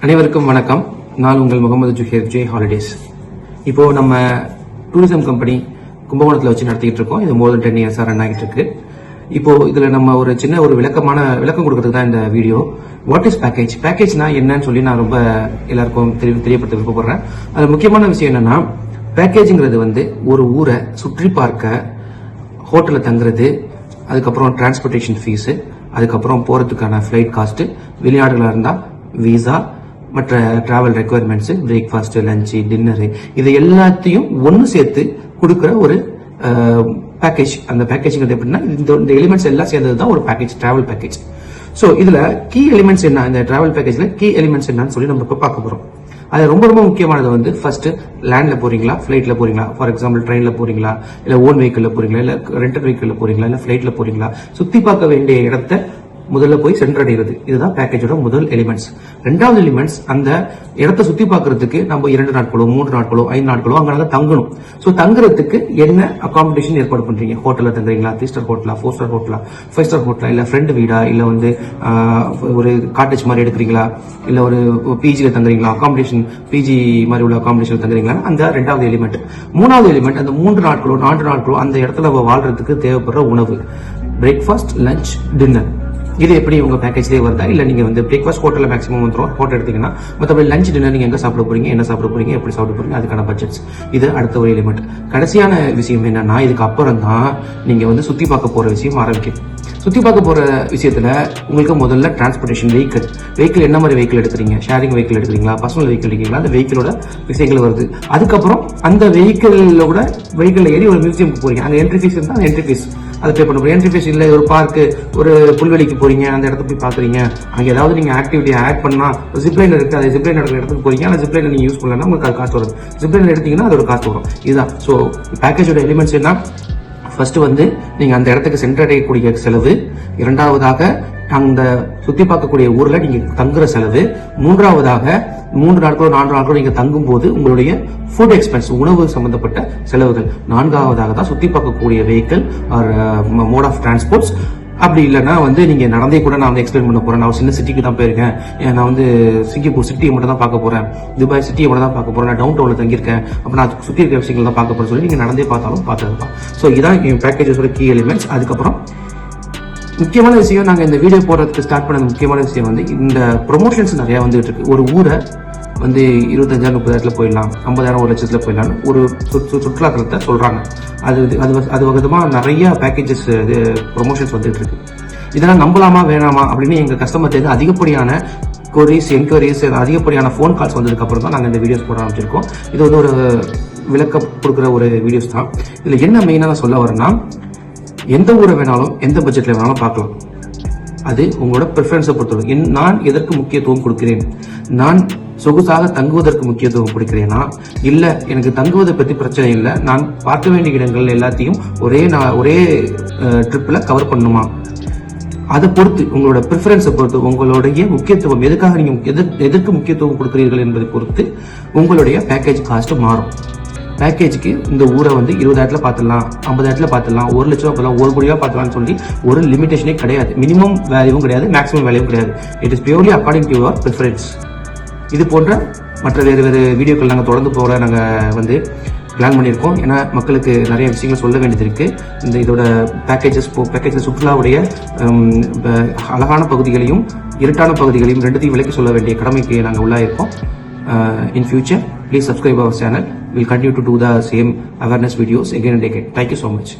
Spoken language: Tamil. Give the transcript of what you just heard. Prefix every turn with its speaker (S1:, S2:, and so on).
S1: அனைவருக்கும் வணக்கம். நான் உங்கள் முகமது ஜுஹேர் ஜே ஹாலிடேஸ். இப்போ நம்ம டூரிசம் கம்பெனி கும்பகோணத்தில் வச்சு நடத்திட்டு இருக்கோம். இது மோர் தென் 10 இயர்ஸா ரன் ஆகிட்டு இருக்கு. இப்போ இதுல நம்ம ஒரு சின்ன விளக்கம் கொடுக்கறதுக்கு தான் இந்த வீடியோ. What is package? பேக்கேஜ்னா என்னன்னு சொல்லி நான் ரொம்ப எல்லாருக்கும் தெரியப்படுத்த விருப்பப்படுறேன். அது முக்கியமான விஷயம் என்னன்னா, பேக்கேஜ்ங்கிறது ஒரு ஊரை சுற்றி பார்க்க, ஹோட்டல்ல தங்குறது, அதுக்கப்புறம் டிரான்ஸ்போர்டேஷன் ஃபீஸ், அதுக்கப்புறம் போறதுக்கான ஃபிளைட் காஸ்ட், வெளிநாடுகளா இருந்தா விசா, மற்ற travel requirements, breakfast, lunch, dinner, இது எல்லாத்தையும் ஒன்னு சேர்த்து கொடுக்கிற ஒரு பேக்கேஜ். அந்த பேக்கேஜ்ங்கிறது எப்படின்னா, இந்த எலிமெண்ட்ஸ் எல்லாம் சேர்ந்ததுதான் ஒரு பேக்கேஜ், டிராவல் பேக்கேஜ். சோ இதுல கீ எலிமெண்ட்ஸ் என்ன, இந்த டிராவல் பேக்கேஜ்ல கீ எலிமெண்ட்ஸ் என்னன்னு சொல்லி நம்ம இப்ப பார்க்க போறோம். அது ரொம்ப முக்கியமானது ஃபர்ஸ்ட் லேண்ட்ல போறீங்களா, பிளைட்ல போறீங்களா, ஃபார் எக்ஸாம்பிள் ட்ரெயின்ல போறீங்களா, இல்ல ஓன் வெஹிக்கிள்ல போறீங்களா, இல்ல ரெண்டல் வெஹிக்கிள்ல போறீங்களா, இல்ல பிளைட்ல போறீங்களா, சுத்தி பார்க்க வேண்டிய இடத்தை முதல்ல போய் சென்றடைகிறது. இதுதான் பேக்கேஜோட முதல் எலிமெண்ட்ஸ். ரெண்டாவது எலிமெண்ட்ஸ், அந்த இடத்தை சுத்தி பார்க்கறதுக்கு நம்ம 2 நாட்களோ 3 நாட்களோ 5 நாட்களோ அங்க தங்கணும். சோ தங்குறதுக்கு என்ன அகாமடேஷன் ஏற்பாடு பண்றீங்க? ஹோட்டல்ல தங்குறீங்களா, 3 ஸ்டார் ஹோட்டலா, 4 ஸ்டார் ஹோட்டலா, 5 ஸ்டார் ஹோட்டலா, இல்ல ஃப்ரெண்ட் வீடா, இல்ல ஒரு காட்டேஜ் மாதிரி எடுக்கிறீங்களா, இல்ல ஒரு பிஜில தங்குறீங்களா, அகாமடேஷன் பிஜி மாதிரி உள்ள அகாமடேஷன் தங்குறீங்களா, அந்த ரெண்டாவது எலிமெண்ட். மூணாவது எலிமெண்ட், அந்த 3 நாட்களோ 4 நாட்களோ அந்த இடத்துல வாழ்றதுக்கு தேவைப்படுற உணவு, பிரேக்ஃபாஸ்ட், லஞ்ச், டின்னர். இது எப்படி உங்க பேக்கேஜ்லேயே வருதா, இல்ல நீங்க பிரேக்ஃபாஸ்ட் ஹோட்டல்ல மேக்ஸிமம் வந்துடும், ஹோட்டல் எடுத்தீங்கன்னா மற்றபடி லஞ்ச் டின்னர் நீங்க எங்க சாப்பிட போறீங்க, என்ன சாப்பிட போறீங்க, எப்படி சாப்பிட போறீங்க, அதுக்கான பட்ஜெட்ஸ். இது அடுத்த ஒரு எலிமெண்ட். கடைசியான விஷயம் என்னன்னா, இதுக்கு அப்புறம் தான் நீங்க சுத்தி பார்க்க போற விஷயம் ஆரம்பிக்கும். சுத்தி பார்க்க போற விஷயத்துல உங்களுக்கு முதல்ல டிரான்ஸ்போர்டேஷன், வெஹிக்கிள் என்ன மாதிரி வெஹிக்கிள் எடுக்கிறீங்க, ஷேரிங் வெஹிக்கிள் எடுக்கிறீங்களா, பர்சனல் வெஹிக்கிள் எடுக்கிறீங்களா, அந்த வெஹிக்கிளோட விஷயங்கள் வருது. அதுக்கப்புறம் அந்த வெஹிக்கிள் ஏறி ஒரு மியூசியம்க்கு போறீங்க, அங்க என்ட்ரி ஃபீஸ் இருந்தா அந்த என்ட்ரி ஃபீஸ் அதை பே பண்ண போறீங்க. என்ட்ரி ஃபீஸ் இல்ல, ஒரு பார்க்கு, ஒரு புல்வெளிக்கு போறீங்க, அந்த இடத்த போய் பாக்குறீங்க, அங்க ஏதாவது நீங்க ஆக்டிவிட்டி ஆட் பண்ணா, ஜிப்லைன் இருக்கு, அது ஜிப்லைன் நடக்கிற இடத்துக்கு போறீங்க, அந்த ஜிப்லைன் நீங்க யூஸ் பண்ணலன்னா உங்களுக்கு அது காசு வரும், ஜிப்லைன் எடுத்தீங்கன்னா அதோட காசு வரும். இதுதான். சோ பேக்கேஜோட எலிமெண்ட்ஸ் என்ன? ஃபர்ஸ்ட் நீங்க அந்த இடத்துக்கு சென்றடையக்கூடிய செலவு, இரண்டாவதாக அந்த சுத்தி பார்க்கக்கூடிய ஊர்ல நீங்க தங்குற செலவு, மூன்றாவதாக 3 நாட்களோ 4 நாட்களோ நீங்க தங்கும் போது உங்களுடைய ஃபுட் எக்ஸ்பென்ஸ், உணவு சம்பந்தப்பட்ட செலவுகள், நான்காவதாக தான் சுத்தி பார்க்கக்கூடிய vehicle or mode of transports. அப்படி இல்லைன்னா நீங்க நடந்தே கூட நான் எக்ஸ்பிளைன் பண்ண போறேன். நான் சின்ன சிட்டிக்கு தான் போயிருக்கேன், நான் சிங்கப்பூர் சிட்டியை மட்டும் தான் பார்க்க போறேன், துபாய் சிட்டியை மட்டும் தான் பார்க்க போறேன், நான் டவுன் டவுன்ல தங்கியிருக்கேன், அப்ப நான் சுத்தி இருக்க விஷயங்கள் தான் பார்க்க போறேன் சொல்லி நீங்க நடந்தே பார்த்தாலும் பார்த்துருக்கலாம். ஸோ இதான் பேக்கேஜஸோட கீ எலிமெண்ட்ஸ். அதுக்கப்புறம் முக்கியமான விஷயம், நாங்க இந்த வீடியோ போடுறதுக்கு ஸ்டார்ட் பண்ண முக்கியமான விஷயம் இந்த ப்ரொமோஷன்ஸ் நிறைய வந்துட்டு இருக்கு. ஒரு ஊரை 25,000 30,000 போயிடலாம், 50,000 1 லட்சத்துல போயிடலாம் ஒரு சுற்றுலாத்தலத்தை சொல்றாங்க. அது விதமா நிறைய பேக்கேஜஸ் ப்ரொமோஷன்ஸ் வந்துட்டு இருக்கு. இதெல்லாம் நம்பலாமா வேணாமா அப்படின்னு எங்க கஸ்டமர் அதிகப்படியான என்கொயரிஸ், அதிகப்படியான ஃபோன் கால்ஸ் வந்ததுக்கு அப்புறம் தான் நாங்க இந்த வீடியோஸ் போட ஆரம்பிச்சிருக்கோம். இது ஒரு விளக்கம் கொடுக்குற ஒரு வீடியோஸ் தான். இதுல என்ன மெயினா நான் சொல்ல வரேன்னா, எந்த ஊரை வேணாலும் எந்த பட்ஜெட்ல வேணாலும் பார்க்கலாம். அது உங்களோட ப்ரிஃபரன்ஸை பொறுத்தவரை. நான் எதற்கு முக்கியத்துவம் கொடுக்கிறேன்? நான் சொகுசாக தங்குவதற்கு முக்கியத்துவம் கொடுக்கிறேனா, இல்ல எனக்கு தங்குவதை பத்தி பிரச்சனை இல்லை, நான் பார்க்க வேண்டிய இடங்கள் எல்லாத்தையும் ஒரே ட்ரிப்ல கவர் பண்ணுமா? அதை பொறுத்து, உங்களோட ப்ரிஃபரன்ஸை பொறுத்து, உங்களுடைய முக்கியத்துவம் எதுக்காக நீங்க எதற்கு முக்கியத்துவம் கொடுக்கிறீர்கள் என்பதை பொறுத்து உங்களுடைய பேக்கேஜ் காஸ்ட் மாறும். பேக்கேஜுக்கு இந்த ஊரை 20,000 பார்த்துடலாம், 50,000 பார்த்துடலாம், 1 லட்சம் பார்த்துலாம், 1 கோடி பார்த்துலாம்னு சொல்லி ஒரு லிமிடேஷனே கிடையாது. மினிமம் வேல்யூவும் கிடையாது, மேக்ஸிமம் வேல்யூவும் கிடையாது. It is purely according to your preference. இது போன்ற மற்ற வேறு வீடியோக்கள் நாங்கள் தொடர்ந்து போகிற நாங்கள் பிளான் பண்ணியிருக்கோம். ஏன்னா மக்களுக்கு நிறைய விஷயங்கள் சொல்ல வேண்டியது இருக்கு. இதோட பேக்கேஜஸ் சுற்றுலாவுடைய அழகான பகுதிகளையும் இருட்டான பகுதிகளையும் ரெண்டுத்தையும் விலைக்கு சொல்ல வேண்டிய கடமைக்கு நாங்கள் உள்ளாயிருக்கோம். In future, please subscribe our channel. We'll continue to do the same awareness videos again and again. Thank you so much.